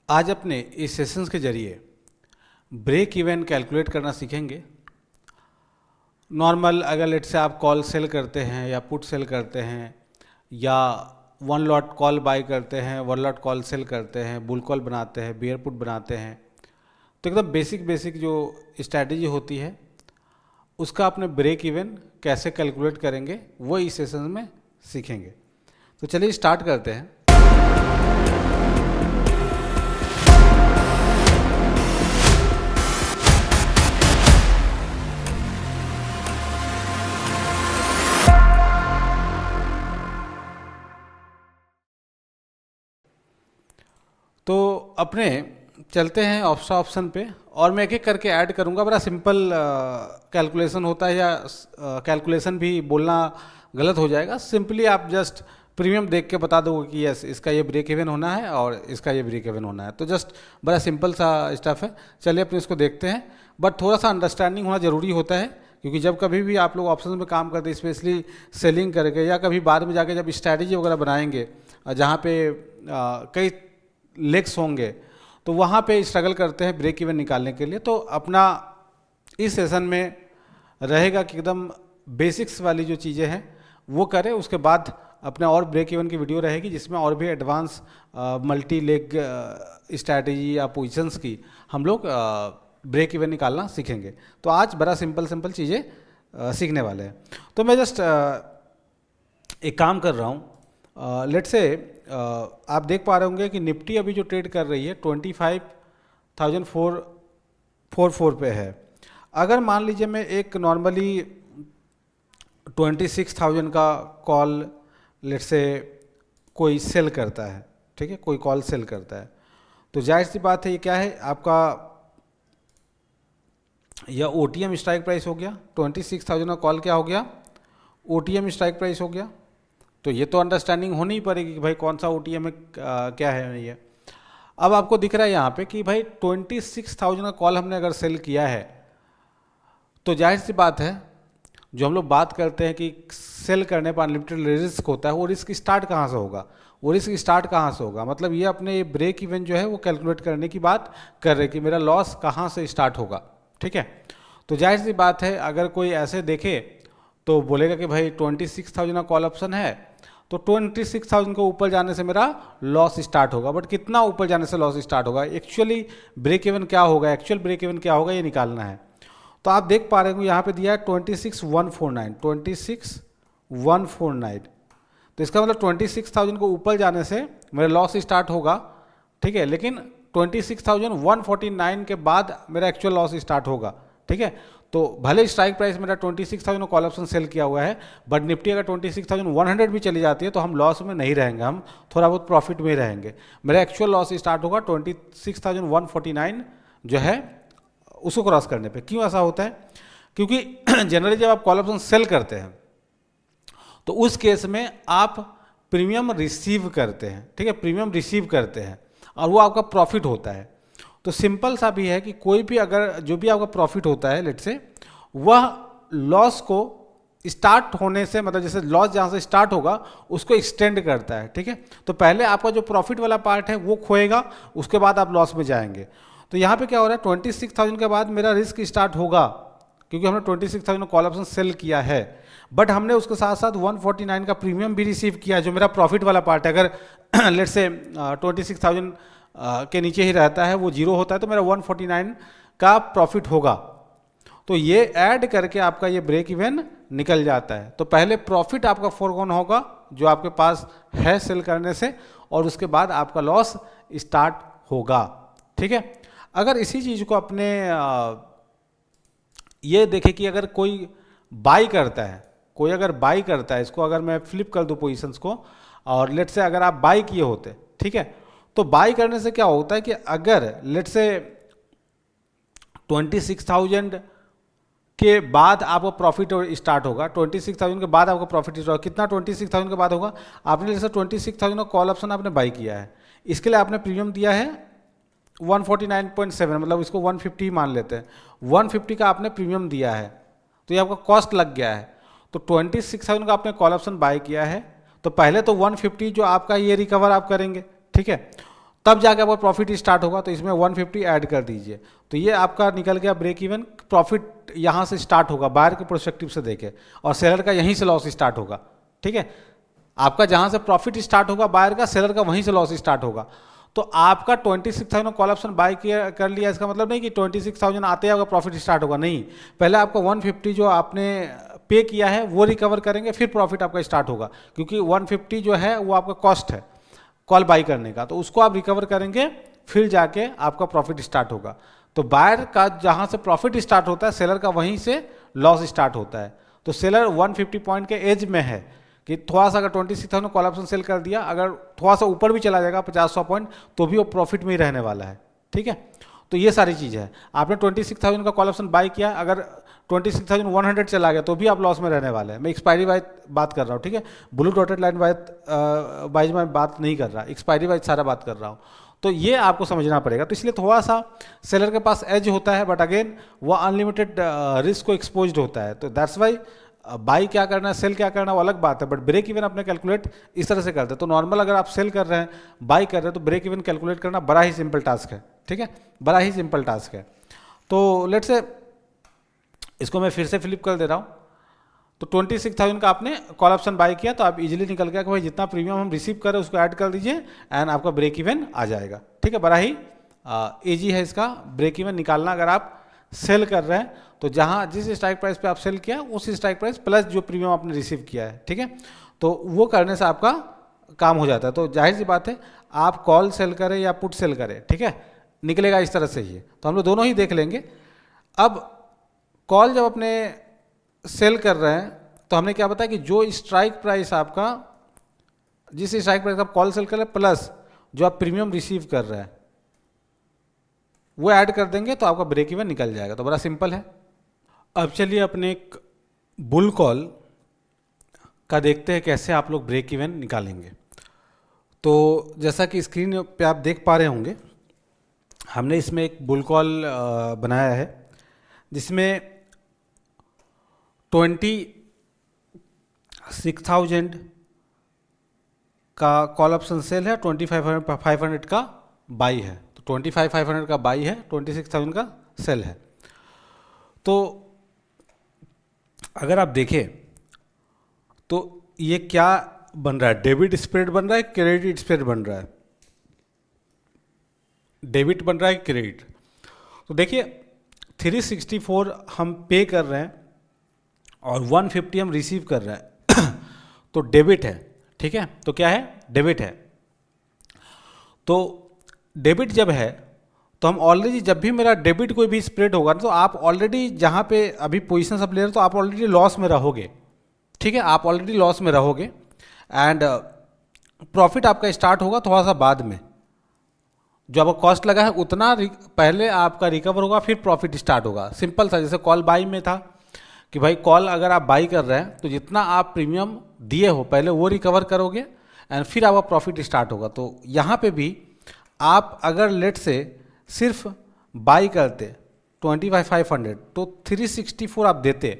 आज अपने इस सेशंस के जरिए ब्रेक इवन कैलकुलेट करना सीखेंगे। नॉर्मल अगर लेट से आप कॉल सेल करते हैं या पुट सेल करते हैं या वन लॉट कॉल बाय करते हैं, वन लॉट कॉल सेल करते हैं, बुल कॉल बनाते हैं, बियर पुट बनाते हैं, तो एकदम बेसिक बेसिक जो स्ट्रैटेजी होती है उसका अपने ब्रेक इवन कैसे कैलकुलेट करेंगे वो इस सेशन में सीखेंगे। तो चलिए स्टार्ट करते हैं। तो अपने चलते हैं ऑप्शन पे और मैं एक एक करके ऐड करूंगा। बड़ा सिंपल कैलकुलेशन होता है या कैलकुलेशन भी बोलना गलत हो जाएगा। सिंपली आप जस्ट प्रीमियम देख के बता दोगे कि यस इसका ये ब्रेक इवन होना है और इसका ये ब्रेक इवन होना है। तो जस्ट बड़ा सिंपल सा स्टफ है। चलिए अपने इसको देखते हैं, बट थोड़ा सा अंडरस्टैंडिंग होना ज़रूरी होता है, क्योंकि जब कभी भी आप लोग ऑप्शन में काम करते हैं, स्पेशली सेलिंग करके या कभी बाद में जाके जब स्ट्रैटेजी वगैरह बनाएंगे जहाँ पे कई लेग्स होंगे, तो वहाँ पे स्ट्रगल करते हैं ब्रेक इवन निकालने के लिए। तो अपना इस सेशन में रहेगा कि एकदम बेसिक्स वाली जो चीज़ें हैं वो करें, उसके बाद अपना और ब्रेक इवन की वीडियो रहेगी जिसमें और भी एडवांस मल्टी लेग स्ट्रैटेजी या पोजीशंस की हम लोग ब्रेक इवन निकालना सीखेंगे। तो आज बड़ा सिंपल चीज़ें सीखने वाले हैं। तो मैं जस्ट एक काम कर रहा हूँ। लेट्स से आप देख पा रहे होंगे कि निफ्टी अभी जो ट्रेड कर रही है 25,444 पे है। अगर मान लीजिए मैं एक नॉर्मली 26,000 का कॉल लेट्स से कोई सेल करता है, ठीक है, कोई कॉल सेल करता है, तो जाहिर सी बात है ये क्या है आपका, यह OTM स्ट्राइक प्राइस हो गया। 26,000 का कॉल क्या हो गया, OTM स्ट्राइक प्राइस हो गया। तो ये तो अंडरस्टैंडिंग होनी ही पड़ेगी कि भाई कौन सा OTM में क्या है ये। अब आपको दिख रहा है यहाँ पे कि भाई 26,000 का कॉल हमने अगर सेल किया है, तो जाहिर सी बात है जो हम लोग बात करते हैं कि सेल करने पर अनलिमिटेड रिस्क होता है, वो रिस्क स्टार्ट कहाँ से होगा, वो रिस्क स्टार्ट कहाँ से होगा, मतलब ये अपने ब्रेक इवन जो है वो कैलकुलेट करने की बात कर रहे हैं कि मेरा लॉस कहाँ से स्टार्ट होगा। ठीक है, तो जाहिर सी बात है अगर कोई ऐसे देखे तो बोलेगा कि भाई 26,000 का कॉल ऑप्शन है, तो 26,000 को ऊपर जाने से मेरा लॉस स्टार्ट होगा। बट कितना ऊपर जाने से लॉस स्टार्ट होगा, एक्चुअली ब्रेक इवन क्या होगा, एक्चुअल ब्रेक इवन क्या होगा, ये निकालना है। तो आप देख पा रहे हो यहाँ पे दिया है 26,149, 26,149। तो इसका मतलब 26,000 को ऊपर जाने से मेरा लॉस स्टार्ट होगा, ठीक है, लेकिन 26,149 के बाद मेरा एक्चुअल लॉस स्टार्ट होगा। ठीक है, तो भले स्ट्राइक प्राइस मेरा 26,000 कॉल ऑप्शन सेल किया हुआ है, बट निफ्टी अगर 26,100 भी चली जाती है तो हम लॉस में नहीं रहेंगे, हम थोड़ा बहुत प्रॉफिट में रहेंगे। मेरा एक्चुअल लॉस स्टार्ट होगा 26,149 जो है उसको क्रॉस करने पे। क्यों ऐसा होता है, क्योंकि जनरली जब आप कॉल ऑप्शन सेल करते हैं तो उस केस में आप प्रीमियम रिसीव करते हैं, ठीक है, प्रीमियम रिसीव करते हैं और वो आपका प्रॉफिट होता है। तो सिंपल सा भी है कि कोई भी अगर जो भी आपका प्रॉफिट होता है लेट से, वह लॉस को स्टार्ट होने से, मतलब जैसे लॉस जहाँ से स्टार्ट होगा उसको एक्सटेंड करता है। ठीक है, तो पहले आपका जो प्रॉफिट वाला पार्ट है वो खोएगा, उसके बाद आप लॉस में जाएंगे। तो यहाँ पे क्या हो रहा है, 26,000 के बाद मेरा रिस्क स्टार्ट होगा क्योंकि हमने 26,000 कॉल ऑप्शन सेल किया है, बट हमने उसके साथ साथ 149 का प्रीमियम भी रिसीव किया जो मेरा प्रॉफिट वाला पार्ट है। अगर लेट से 26,000 के नीचे ही रहता है, वो जीरो होता है, तो मेरा 149 का प्रॉफिट होगा। तो ये ऐड करके आपका ये ब्रेक इवन निकल जाता है। तो पहले प्रॉफिट आपका फोरगॉन होगा जो आपके पास है सेल करने से, और उसके बाद आपका लॉस स्टार्ट होगा। ठीक है, अगर इसी चीज़ को अपने ये देखे कि अगर कोई बाई करता है, कोई अगर बाई करता है, इसको अगर मैं फ्लिप कर दूं पोजीशंस को, और लेट से अगर आप बाई किए होते, ठीक है, तो बाई करने से क्या होता है कि अगर लेट से 26,000 के बाद आपको प्रॉफिट स्टार्ट होगा, 26,000 के बाद आपको प्रॉफिट स्टार्ट होगा, कितना 26,000 के बाद होगा, आपने जैसे 26,000 का कॉल ऑप्शन आपने बाई किया है, इसके लिए आपने प्रीमियम दिया है 149.7, मतलब इसको 150 मान लेते हैं, 150 का आपने प्रीमियम दिया है, तो ये आपका कॉस्ट लग गया है। तो 26,000 का आपने कॉल ऑप्शन बाय किया है, तो पहले तो 150 जो आपका ये रिकवर आप करेंगे, ठीक है, तब जाके आपका प्रॉफिट स्टार्ट होगा, तो इसमें 150 ऐड कर दीजिए। तो ये आपका निकल गया ब्रेक इवन। प्रॉफिट यहाँ से स्टार्ट होगा बायर के प्रोस्पेक्टिव से देखे, और सेलर का यहीं से लॉस स्टार्ट होगा। ठीक है, आपका जहाँ से प्रॉफिट स्टार्ट होगा बायर का, सेलर का वहीं से लॉस स्टार्ट होगा। तो आपका 26,000 कॉल ऑप्शन बाय किया कर लिया, इसका मतलब नहीं कि 26,000 आते ही आपका प्रॉफिट स्टार्ट होगा, नहीं। पहले आपका 150 जो आपने पे किया है वो रिकवर करेंगे, फिर प्रॉफिट आपका स्टार्ट होगा, क्योंकि 150 जो है वो आपका कॉस्ट है कॉल बाई करने का, तो उसको आप रिकवर करेंगे, फिर जाके आपका प्रॉफिट स्टार्ट होगा। तो बायर का जहाँ से प्रॉफिट स्टार्ट होता है, सेलर का वहीं से लॉस स्टार्ट होता है। तो सेलर 150 पॉइंट के एज में है कि थोड़ा सा अगर 26,000 कॉल ऑप्शन सेल कर दिया, अगर थोड़ा सा ऊपर भी चला जाएगा 50-100 पॉइंट, तो भी वो प्रॉफिट में ही रहने वाला है। ठीक है, तो ये सारी चीज़ है। आपने 26,000 का कॉल ऑप्शन बाई किया, अगर 26,100 चला गया तो भी आप लॉस में रहने वाले हैं। मैं एक्सपायरी वाइज बात कर रहा हूँ, ठीक है, ब्लू डॉटेड लाइन वाइज मैं बात नहीं कर रहा, एक्सपायरी वाइज सारा बात कर रहा हूँ। तो ये आपको समझना पड़ेगा। तो इसलिए थोड़ा सा सेलर के पास एज होता है, बट अगेन वो अनलिमिटेड रिस्क को एक्सपोज्ड होता है। तो दैट्स वाई बाई क्या करना है, सेल क्या करना, वो अलग बात है, बट ब्रेक इवन अपने कैलकुलेट इस तरह से करते हैं। तो नॉर्मल अगर आप सेल कर रहे हैं, बाई कर रहे हैं, तो ब्रेक इवन कैलकुलेट करना बड़ा ही सिंपल टास्क है। ठीक है, बड़ा ही सिंपल टास्क है। तो लेट्स से इसको मैं फिर से फ्लिप कर दे रहा हूँ। तो 26,000 का आपने कॉल ऑप्शन बाई किया, तो आप इजीली निकल गया कि भाई जितना प्रीमियम हम रिसीव करें उसको ऐड कर दीजिए एंड आपका ब्रेक इवन आ जाएगा। ठीक है, बड़ा ही ईजी है इसका ब्रेक इवन निकालना। अगर आप सेल कर रहे हैं तो जहाँ जिस स्ट्राइक प्राइस पे आप सेल किया उस स्ट्राइक प्राइस प्लस जो प्रीमियम आपने रिसीव किया है, ठीक है, तो वो करने से आपका काम हो जाता है। तो जाहिर सी बात है, आप कॉल सेल करें या पुट सेल करें, ठीक है, निकलेगा इस तरह से ही है। तो हम लोग दोनों ही देख लेंगे। अब कॉल जब अपने सेल कर रहे हैं तो हमने क्या बताया कि जो स्ट्राइक प्राइस आपका, जिस स्ट्राइक प्राइस आप कॉल सेल कर रहे हैं प्लस जो आप प्रीमियम रिसीव कर रहे हैं वो ऐड कर देंगे, तो आपका ब्रेक इवन निकल जाएगा। तो बड़ा सिंपल है। अब चलिए अपने एक बुल कॉल का देखते हैं कैसे आप लोग ब्रेक इवन निकालेंगे। तो जैसा कि स्क्रीन पे आप देख पा रहे होंगे, हमने इसमें एक बुल कॉल बनाया है जिसमें 26,000 का कॉल ऑप्शन सेल है, 25,500 का बाई है। तो 25,500 का बाई है, 26,000 का सेल है। तो अगर आप देखें तो ये क्या बन रहा है, डेबिट स्प्रेड बन रहा है, क्रेडिट स्प्रेड बन रहा है, डेबिट बन रहा है, क्रेडिट। तो देखिए 364 हम पे कर रहे हैं और 150 हम रिसीव कर रहे हैं तो डेबिट है। ठीक है, तो क्या है, डेबिट है। तो डेबिट जब है तो हम ऑलरेडी, जब भी मेरा डेबिट कोई भी स्प्रेड होगा तो आप ऑलरेडी जहाँ पे अभी पोजीशन सब ले रहे हो तो आप ऑलरेडी लॉस में रहोगे। ठीक है, आप ऑलरेडी लॉस में रहोगे एंड प्रॉफिट आपका स्टार्ट होगा थोड़ा सा बाद में। जो आपका कॉस्ट लगा है उतना पहले आपका रिकवर होगा, फिर प्रॉफिट स्टार्ट होगा। सिंपल सा, जैसे कॉल बाई में था कि भाई कॉल अगर आप बाई कर रहे हैं तो जितना आप प्रीमियम दिए हो पहले वो रिकवर करोगे एंड फिर आपका प्रॉफिट स्टार्ट होगा। तो यहाँ पे भी आप अगर लेट से सिर्फ बाई करते 25,500 तो 364 आप देते,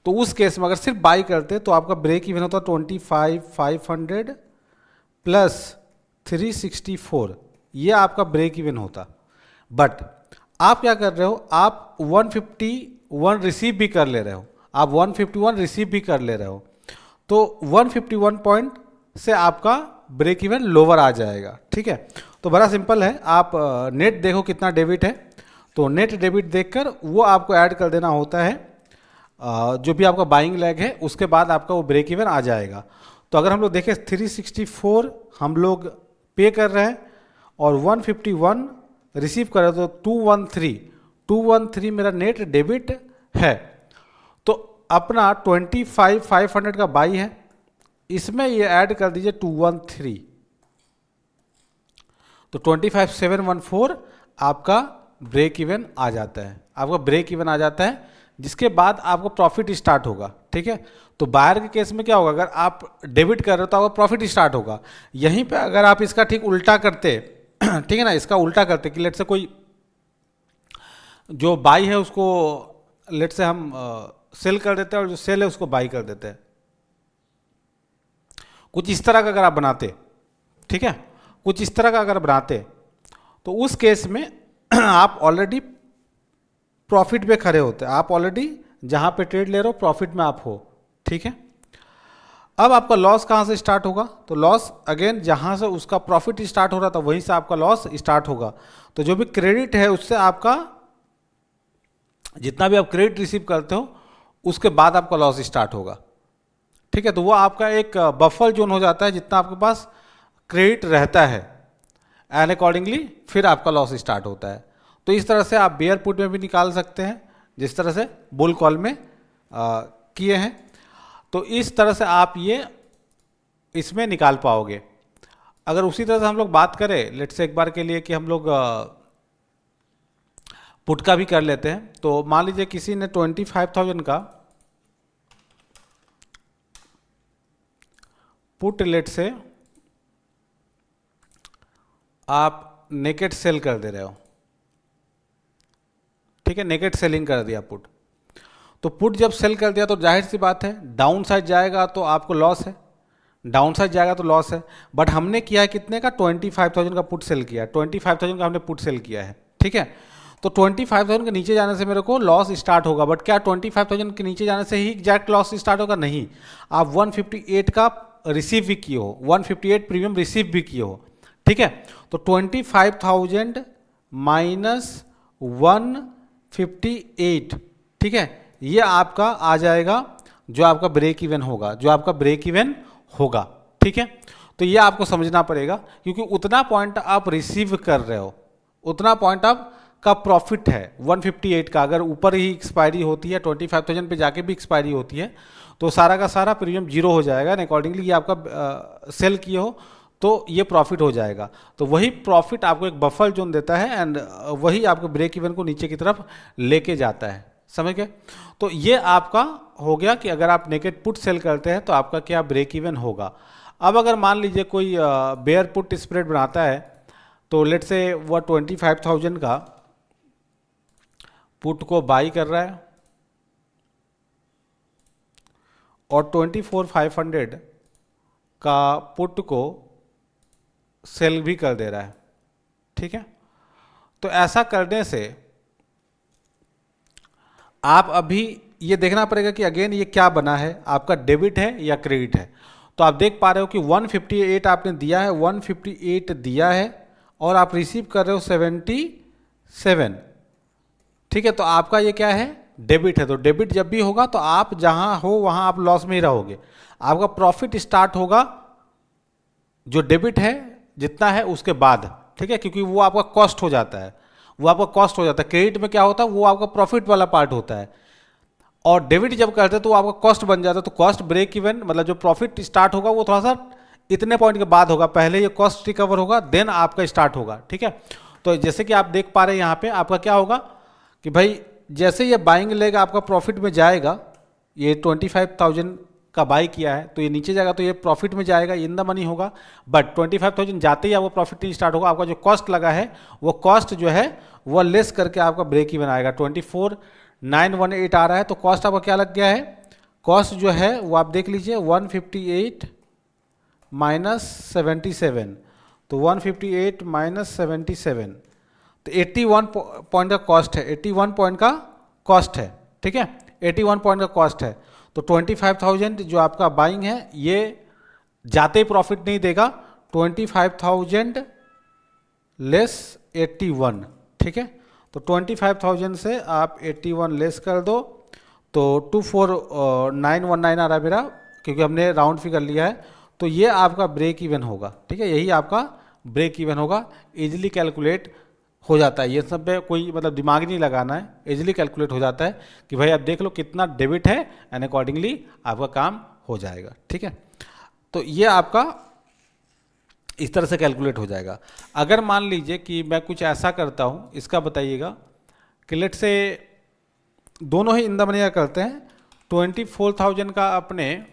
तो उस केस में अगर सिर्फ बाई करते तो आपका ब्रेक इवन होता 25,500 प्लस 364, ये आपका ब्रेक इवन होता। बट आप क्या कर रहे हो, आप 151 रिसीव भी कर ले रहे हो, आप 151 रिसीव भी कर ले रहे हो, तो 151 पॉइंट से आपका ब्रेक इवन लोअर आ जाएगा। ठीक है, तो बड़ा सिंपल है। आप नेट देखो कितना डेबिट है, तो नेट डेबिट देखकर वो आपको ऐड कर देना होता है जो भी आपका बाइंग लैग है, उसके बाद आपका वो ब्रेक इवन आ जाएगा। तो अगर हम लोग देखें 364 हम लोग पे कर रहे हैं और 151 रिसीव कर रहे हैं, तो 213 मेरा नेट डेबिट है। तो अपना 25,500 का बाई है, इसमें ये ऐड कर दीजिए 213, तो 25,714 आपका ब्रेक इवन आ जाता है। आपका ब्रेक इवन आ जाता है, जिसके बाद आपको प्रॉफिट स्टार्ट होगा। ठीक है, तो बायर के केस में क्या होगा, अगर आप डेबिट कर रहे हो तो आपका प्रॉफिट स्टार्ट होगा। यहीं पे अगर आप इसका ठीक उल्टा करते ठीक है ना, इसका उल्टा करते कि लेट से कोई जो बाई है उसको लेट से हम सेल कर देते हैं और जो सेल है उसको बाई कर देते हैं, कुछ इस तरह का अगर आप बनाते, ठीक है, कुछ इस तरह का अगर बनाते तो उस केस में आप ऑलरेडी प्रॉफिट पे खड़े होते हैं, आप ऑलरेडी जहां पे ट्रेड ले रहे हो प्रॉफिट में आप हो, ठीक है। अब आपका लॉस कहां से स्टार्ट होगा, तो लॉस अगेन जहां से उसका प्रॉफिट स्टार्ट हो रहा था वहीं से आपका लॉस स्टार्ट होगा। तो जो भी क्रेडिट है उससे आपका जितना भी आप क्रेडिट रिसीव करते हो उसके बाद आपका लॉस स्टार्ट होगा, ठीक है। तो वो आपका एक बफर जोन हो जाता है जितना आपके पास क्रेडिट रहता है, एंड अकॉर्डिंगली फिर आपका लॉस स्टार्ट होता है। तो इस तरह से आप बेयर पुट में भी निकाल सकते हैं जिस तरह से बुल कॉल में किए हैं। तो इस तरह से आप ये इसमें निकाल पाओगे। अगर उसी तरह से हम लोग बात करें लेट्स से एक बार के लिए कि हम लोग पुट का भी कर लेते हैं, तो मान लीजिए किसी ने 25,000 का पुट लेट से आप नेकेड सेल कर दे रहे हो, ठीक है, नेकेड सेलिंग कर दिया पुट। तो पुट जब सेल कर दिया तो जाहिर सी बात है डाउन साइड जाएगा तो आपको लॉस है, डाउन साइड जाएगा तो लॉस है। बट हमने किया है कितने का, 25,000 का पुट सेल किया, 25,000 का हमने पुट सेल किया है, ठीक है। तो 25,000 के नीचे जाने से मेरे को लॉस स्टार्ट होगा, बट क्या 25,000 के नीचे जाने से ही एग्जैक्ट लॉस स्टार्ट होगा, नहीं। आप 158 का रिसीव भी किए हो, 158 प्रीमियम रिसीव भी किए हो, ठीक है। तो 25,000 माइनस 158, ठीक है, ये आपका आ जाएगा जो आपका ब्रेक इवन होगा, जो आपका ब्रेक इवन होगा, ठीक है। तो ये आपको समझना पड़ेगा क्योंकि उतना पॉइंट आप रिसीव कर रहे हो, उतना पॉइंट आप का प्रॉफिट है 158 का। अगर ऊपर ही एक्सपायरी होती है 25,000 पे जाके भी एक्सपायरी होती है तो सारा का सारा प्रीमियम जीरो हो जाएगा, एंड अकॉर्डिंगली ये आपका सेल किए हो तो ये प्रॉफिट हो जाएगा। तो वही प्रॉफिट आपको एक बफर जोन देता है एंड वही आपको ब्रेक इवन को नीचे की तरफ लेके जाता है, समझ गए। तो ये आपका हो गया कि अगर आप नेकेड पुट सेल करते हैं तो आपका क्या ब्रेक इवन होगा। अब अगर मान लीजिए कोई बेयर पुट स्प्रेड बनाता है, तो लेट से वह 25,000 का पुट को बाई कर रहा है और 24,500 का पुट को सेल भी कर दे रहा है, ठीक है। तो ऐसा करने से आप अभी ये देखना पड़ेगा कि अगेन ये क्या बना है, आपका डेबिट है या क्रेडिट है। तो आप देख पा रहे हो कि 158 आपने दिया है, 158 दिया है और आप रिसीव कर रहे हो 77, ठीक है। तो आपका ये क्या है, डेबिट है। तो डेबिट जब भी होगा तो आप जहां हो वहां आप लॉस में ही रहोगे, आपका प्रॉफिट स्टार्ट होगा जो डेबिट है जितना है उसके बाद, ठीक है, क्योंकि वो आपका कॉस्ट हो जाता है, वो आपका कॉस्ट हो जाता है। क्रेडिट में क्या होता है, वो आपका प्रॉफिट वाला पार्ट होता है, और डेबिट जब करते हैं तो वो आपका कॉस्ट बन जाता है। तो कॉस्ट ब्रेक इवन मतलब जो प्रॉफिट स्टार्ट होगा वो थोड़ा सा इतने पॉइंट के बाद होगा, पहले ये कॉस्ट रिकवर होगा देन आपका स्टार्ट होगा, ठीक है। तो जैसे कि आप देख पा रहे हैं यहाँ पे आपका क्या होगा कि भाई जैसे ये बाइंग लेग आपका प्रॉफिट में जाएगा, ये 25,000 का बाई किया है तो ये नीचे जाएगा तो ये प्रॉफिट में जाएगा, इन द मनी होगा। बट 25,000 जाते ही आपको प्रॉफिट नहीं स्टार्ट होगा, आपका जो कॉस्ट लगा है वो कॉस्ट जो है वो लेस करके आपका ब्रेक इवन आएगा। 24,918 आ रहा है तो कॉस्ट आपका क्या लग गया है, कॉस्ट जो है वो आप देख लीजिए 158 माइनस 77, तो 158 माइनस 77 तो 81 पॉइंट का कॉस्ट है, 81 पॉइंट का कॉस्ट है, ठीक है, 81 पॉइंट का कॉस्ट है। तो 25,000 जो आपका बाइंग है ये जाते ही प्रॉफिट नहीं देगा, 25,000 लेस 81, ठीक है। तो 25,000 से आप 81 लेस कर दो तो 24,919 आ रहा है मेरा, क्योंकि हमने राउंड फिगर लिया है। तो ये आपका ब्रेक इवन होगा, ठीक है, यही आपका ब्रेक इवन होगा। इजीली कैलकुलेट हो जाता है, ये सब पे कोई मतलब दिमाग नहीं लगाना है, इजीली कैलकुलेट हो जाता है कि भाई आप देख लो कितना डेबिट है एंड अकॉर्डिंगली आपका काम हो जाएगा, ठीक है। तो ये आपका इस तरह से कैलकुलेट हो जाएगा। अगर मान लीजिए कि मैं कुछ ऐसा करता हूँ, इसका बताइएगा कि लेट से दोनों ही इन द मनी करते हैं, 24,000 का अपने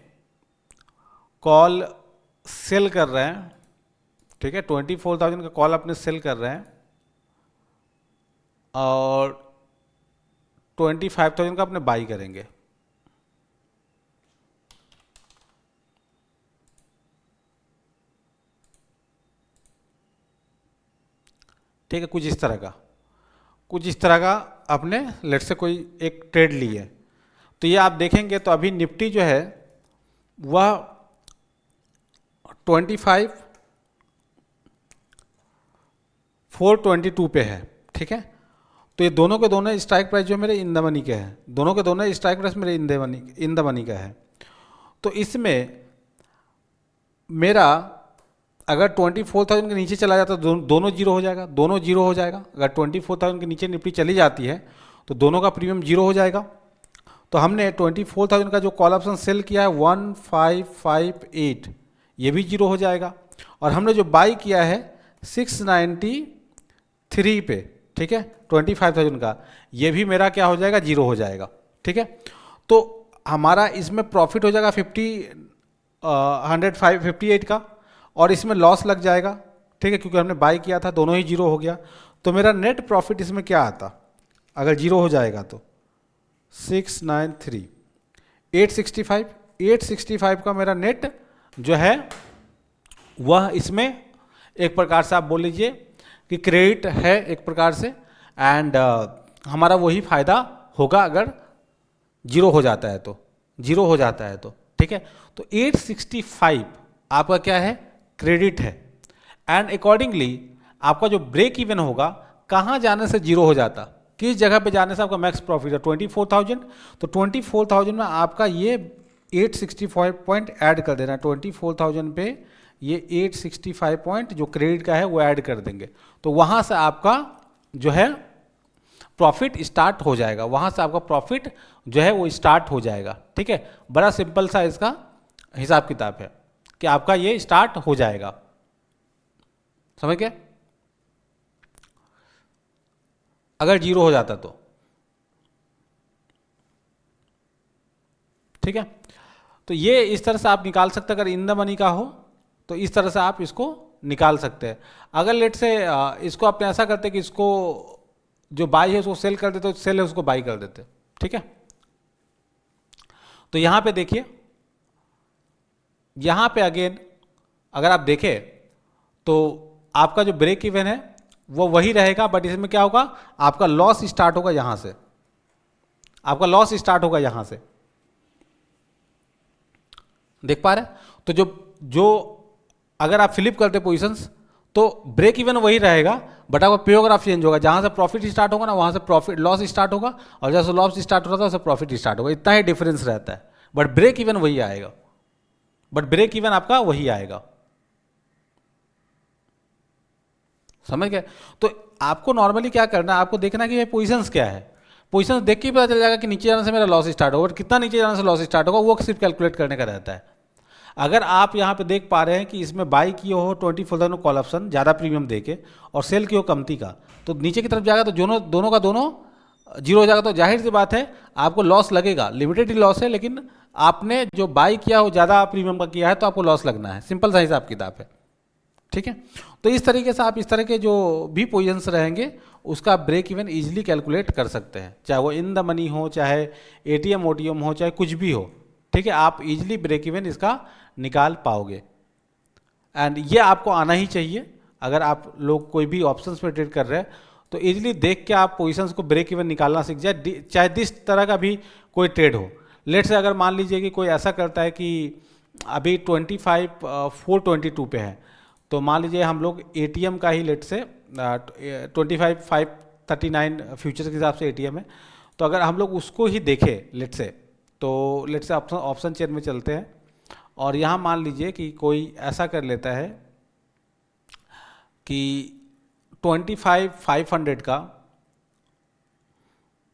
कॉल सेल कर रहे हैं, ठीक है, 24,000 का कॉल अपने सेल कर रहे हैं और 25,000 का अपने बाई करेंगे। ठीक है, कुछ इस तरह का आपने लेट से कोई एक ट्रेड ली है। तो ये आप देखेंगे तो अभी निफ्टी जो है वह 25,422 पे है। ठीक है, तो ये दोनों के दोनों स्ट्राइक प्राइस जो मेरे इन द मनी के हैं, दोनों के दोनों स्ट्राइक प्राइस मेरे इन द मनी का है। तो इसमें मेरा अगर 24,000 के नीचे चला जाता तो दोनों जीरो हो जाएगा, दोनों जीरो हो जाएगा। अगर 24,000 के नीचे निफ्टी चली जाती है तो दोनों का प्रीमियम जीरो हो जाएगा। तो हमने 24,000 का जो कॉल ऑप्शन सेल किया है 1558, ये भी जीरो हो जाएगा। और हमने जो बाई किया है 693 पे, ठीक है, 25,000 का, ये भी मेरा क्या हो जाएगा, जीरो हो जाएगा। ठीक है, तो हमारा इसमें प्रॉफिट हो जाएगा 158 का, और इसमें लॉस लग जाएगा। ठीक है, क्योंकि हमने बाई किया था, दोनों ही जीरो हो गया। तो मेरा नेट प्रॉफिट इसमें क्या आता अगर जीरो हो जाएगा तो 693 865 का मेरा नेट जो है वह इसमें एक प्रकार से आप बोल लीजिए कि क्रेडिट है एक प्रकार से। एंड हमारा वही फायदा होगा अगर जीरो हो जाता है तो, ठीक है। तो 865 आपका क्या है, क्रेडिट है। एंड अकॉर्डिंगली आपका जो ब्रेक इवन होगा, कहाँ जाने से जीरो हो जाता, किस जगह पे जाने से आपका मैक्स प्रॉफिट है 24,000। तो 24,000 में आपका ये 865 पॉइंट ऐड कर देना। 24,000 पे ये 865 पॉइंट जो क्रेडिट का है वो ऐड कर देंगे, तो वहाँ से आपका जो है प्रॉफिट स्टार्ट हो जाएगा, वहाँ से आपका प्रॉफिट जो है वो स्टार्ट हो जाएगा। ठीक है, बड़ा सिंपल सा इसका हिसाब किताब है कि आपका ये स्टार्ट हो जाएगा, समझ गए। अगर जीरो हो जाता तो ठीक है, तो ये इस तरह से आप निकाल सकते हैं। अगर इन द मनी का हो तो इस तरह से आप इसको निकाल सकते हैं। अगर लेट से इसको आप ऐसा करते कि इसको जो बाई है उसको सेल कर देते, तो सेल है उसको बाई कर देते। ठीक है, तो यहां पे देखिए, यहां पे अगेन अगर आप देखें तो आपका जो ब्रेक इवन है वो वही रहेगा, बट इसमें क्या होगा, आपका लॉस स्टार्ट होगा यहां से, आपका लॉस स्टार्ट होगा यहां से, देख पा रहे हैं। तो जो अगर आप फ्लिप करते पोजीशंस तो ब्रेक इवन वही रहेगा, बट आपका पेयोग्राफ चेंज होगा। जहां से प्रॉफिट स्टार्ट होगा ना, वहां से प्रॉफिट लॉस स्टार्ट होगा, और जैसे लॉस स्टार्ट होता है वैसे प्रॉफिट स्टार्ट होगा। इतना ही डिफरेंस रहता है, बट ब्रेक इवन वही आएगा, आपका वही आएगा, समझ गए। तो आपको नॉर्मली क्या करना है, आपको देखना कि पोजीशंस क्या है, पोजीशंस देख के पता चल जाएगा कि नीचे जाने से मेरा लॉस स्टार्ट होगा, और कितना नीचे जाने से लॉस स्टार्ट होगा वो सिर्फ कैलकुलेट करने का रहता है। अगर आप यहाँ पे देख पा रहे हैं कि इसमें बाई किए हो 24,000 कॉल ऑप्शन ज़्यादा प्रीमियम देके, और सेल की हो कमती का, तो नीचे की तरफ जाएगा तो दोनों का दोनों जीरो हो जाएगा। तो जाहिर सी बात है आपको लॉस लगेगा, लिमिटेड ही लॉस है, लेकिन आपने जो बाई किया हो ज़्यादा प्रीमियम का किया है तो आपको लॉस लगना है, सिंपल सा हिसाब किताब है। ठीक है, तो इस तरीके से आप इस तरह के जो भी पोजीशंस रहेंगे उसका ब्रेक इवन इजीली कैलकुलेट कर सकते हैं, चाहे वो इन द मनी हो, चाहे एटीएम ओटीएम हो, चाहे कुछ भी हो। ठीक है, आप इजीली ब्रेक इवन इसका निकाल पाओगे, एंड ये आपको आना ही चाहिए। अगर आप लोग कोई भी ऑप्शंस पे ट्रेड कर रहे हैं तो इजीली देख के आप पोजीशंस को ब्रेक इवन निकालना सीख जाए, चाहे जिस तरह का भी कोई ट्रेड हो। लेट से अगर मान लीजिए कि कोई ऐसा करता है कि अभी 25,422 पे है, तो मान लीजिए हम लोग एटीएम का ही लेट से 25,539 फ्यूचर्स के हिसाब से एटीएम है, तो अगर हम लोग उसको ही देखें लेट से, तो लेट से ऑप्शन चेन में चलते हैं, और यहाँ मान लीजिए कि कोई ऐसा कर लेता है कि 25,500 का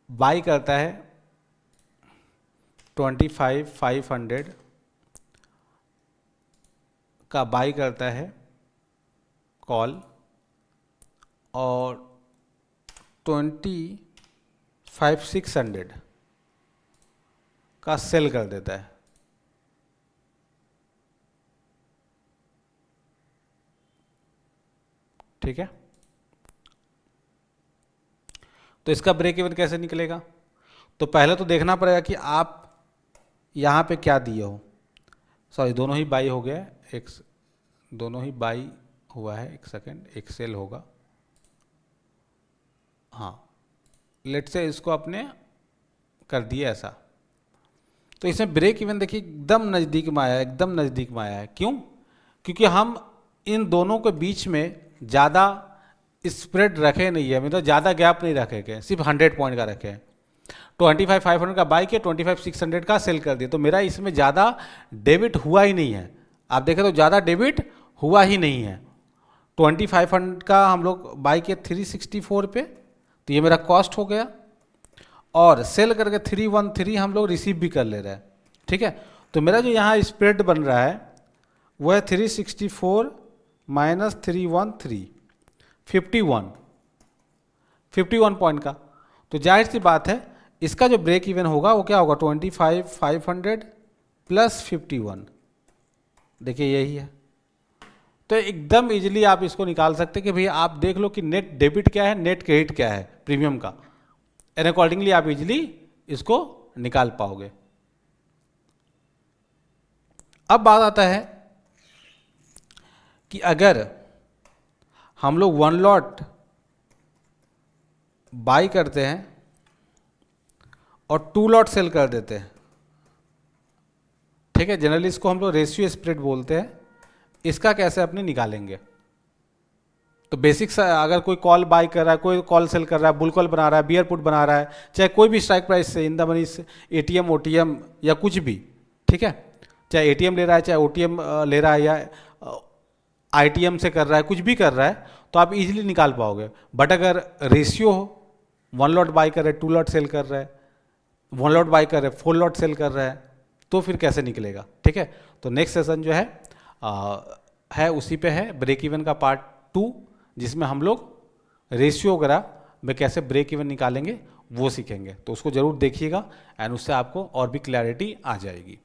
बाई करता है, 25,500 का बाई करता है कॉल, और 25,600 का सेल कर देता है। ठीक है, तो इसका ब्रेक इवन कैसे निकलेगा, तो पहले तो देखना पड़ेगा कि आप यहाँ पे क्या दिए हो। सॉरी, दोनों ही बाई हो गया, दोनों ही बाई हुआ है, एक सेकेंड, एक सेल होगा। हाँ लेट से इसको आपने कर दिया ऐसा, तो इसमें ब्रेक इवन देखिए एकदम नज़दीक में आया है, एकदम नज़दीक में आया है। क्यों? क्योंकि हम इन दोनों के बीच में ज़्यादा स्प्रेड रखे नहीं है, मतलब ज़्यादा गैप नहीं रखे गए, सिर्फ 100 पॉइंट का रखे हैं। 25,500 का बाई किया, 25,600 का सेल कर दिया, तो मेरा इसमें ज़्यादा डेबिट हुआ ही नहीं है। आप देखें तो ज़्यादा डेबिट हुआ ही नहीं है। 2500 का हम लोग बाई किया 364 पे, तो ये मेरा कॉस्ट हो गया, और सेल करके 313 हम लोग रिसीव भी कर ले रहे हैं। ठीक है, तो मेरा जो यहाँ स्प्रेड बन रहा है वो है 364 माइनस 313, 51 पॉइंट का। तो जाहिर सी बात है इसका जो ब्रेक इवन होगा वो क्या होगा, 25,500 प्लस 51, देखिए यही है। तो एकदम इजीली आप इसको निकाल सकते हैं कि भैया आप देख लो कि नेट डेबिट क्या है, नेट क्रेडिट क्या है प्रीमियम का, एंड अकॉर्डिंगली आप इजीली इसको निकाल पाओगे। अब बात आता है कि अगर हम लोग 1 लॉट बाई करते हैं और 2 लॉट सेल कर देते हैं, ठीक है, जनरली इसको हम लोग रेशियो स्प्रेड बोलते हैं, इसका कैसे अपने निकालेंगे। तो बेसिक्स, अगर कोई कॉल बाई कर रहा है, कोई कॉल सेल कर रहा है, बुल कॉल बना रहा है, बियर पुट बना रहा है, चाहे कोई भी स्ट्राइक प्राइस से, इन द मनी से, एटीएम ओटीएम या कुछ भी, ठीक है, चाहे एटीएम ले रहा है, चाहे ओटीएम ले रहा है, या आईटीएम से कर रहा है, कुछ भी कर रहा है, तो आप इजीली निकाल पाओगे। बट अगर रेशियो हो, 1 लॉट बाई कर रहे, 2 लॉट सेल कर रहा है, 1 लॉट बाई कर रहे, 4 लॉट सेल कर रहा है, तो फिर कैसे निकलेगा। ठीक है, तो नेक्स्ट सेशन जो है उसी पे है ब्रेक इवन का पार्ट 2, जिसमें हम लोग रेशियो वगैरह में कैसे ब्रेक इवन निकालेंगे वो सीखेंगे। तो उसको जरूर देखिएगा, एंड उससे आपको और भी क्लैरिटी आ जाएगी।